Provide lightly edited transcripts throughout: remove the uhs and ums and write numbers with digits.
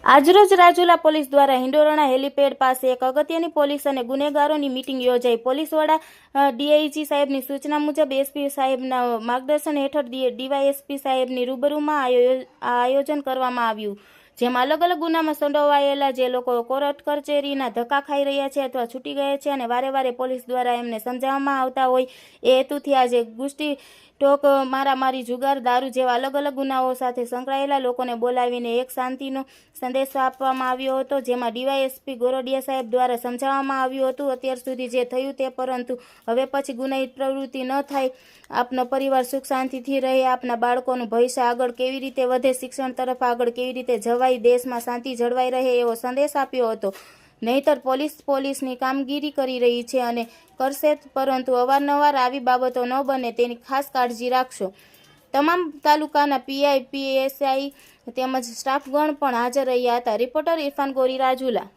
આજરોજ રાજુલા પોલીસ દ્વારા હિંડોરણા હેલીપેડ પાસે એક અગત્યની પોલીસ અને ગુનેગારોની મીટિંગ યોજાઈ. પોલીસ વડા ડીઆઈજી સાહેબની સૂચના મુજબ એસપી સાહેબના માર્ગદર્શન હેઠળ ડીવાયએસપી સાહેબની રૂબરૂમાં આયોજન કરવામાં આવ્યું, જેમાં અલગ અલગ ગુનામાં સંડોવાયેલા જે લોકો કોર્ટ કચેરીના ધક્કા ખાઈ રહ્યા છે અથવા છૂટી ગયા છે અને વારે વારે પોલીસ દ્વારા એમને સમજાવવામાં આવતા હોય એ હેતુથી આજે ગુસ્તી ટોક, મારામારી, જુગાર, દારૂ જેવા અલગ અલગ ગુનાઓ સાથે સંકળાયેલા લોકોને બોલાવીને એક શાંતિનો સંદેશો આપવામાં આવ્યો હતો, જેમાં ડીવાયએસપી ગોરડિયા સાહેબ દ્વારા સમજાવવામાં આવ્યું હતું અત્યાર સુધી જે થયું તે, પરંતુ હવે પછી ગુનાહિત પ્રવૃત્તિ ન થાય, આપનો પરિવાર સુખ શાંતિથી રહે, આપના બાળકોનું ભવિષ્ય આગળ કેવી રીતે વધે, શિક્ષણ તરફ આગળ કેવી રીતે જવાય, દેશમાં શાંતિ જળવાઈ રહે એવો સંદેશ આપ્યો હતો. નહીંતર પોલીસની કામગીરી કરી રહી છે અને કરશે, પરંતુ અવારનવાર આવી બાબતો ન બને તેની ખાસ કાળજી રાખશો. તમામ તાલુકાના પીઆઈ, પીએસઆઈ તેમજ સ્ટાફગણ પણ હાજર રહ્યા હતા. રિપોર્ટર ઇરફાન ગોરી, રાજુલા.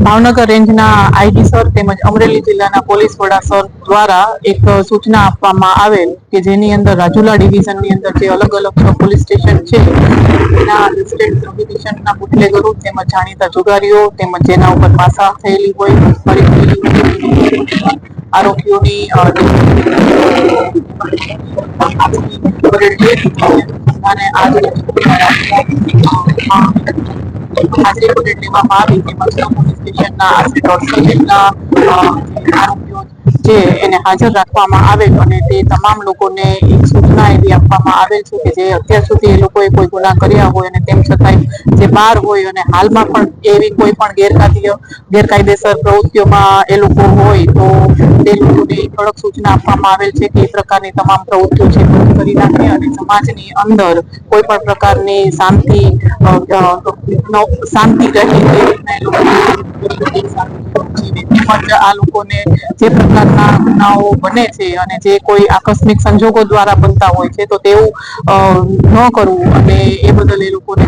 ભાવનગર રેન્જના આઈજી સર તેમજ અમરેલી જિલ્લાના પોલીસ વડા સર દ્વારા એક સૂચના આપવામાં આવેલ કે જેની અંદર રાજુલા ડિવિઝનની અંદર જે અલગ અલગ પોલીસ સ્ટેશન છે એના લિસ્ટેડ પ્રોહિબિશનના બુટલેગરો તેમજ જાણીતા જુગારીઓ તેમજ જેના ઉપર પાસા થયેલી હોય, ફરી થયેલી હોય, આરોપીઓની અને હાજરી પરેડ લેવામાં આવી તેમજ પોલીસ સ્ટેશનના આશરે 150 જેટલા આરોપીઓ છે એને હાજર રાખવામાં આવેલ અને તે તમામ લોકોને એક સૂચના એવી આપવામાં આવેલ છે કે જે અત્યાર સુધી એ લોકોએ કોઈ ગુના કર્યા હોય અને તેમ છતાંય જે બહાર હોય અને હાલમાં પણ એવી કોઈ પણ ગેરકાયદેસર પ્રવૃત્તિઓમાં એ લોકો હોય તો તે લોકોને કડક સૂચના આપવામાં આવેલ છે કે એ પ્રકારની તમામ પ્રવૃત્તિઓ છે બંધ કરી નાખે અને સમાજની અંદર કોઈ પણ પ્રકારની શાંતિ રહે આ લોકોને જે પ્રકારના ગુનાઓ બને છે અને જે કોઈ આકસ્મિક સંજોગો દ્વારા બનતા હોય છે તો તેવું ન કરવું અને એ બદલ એ લોકોને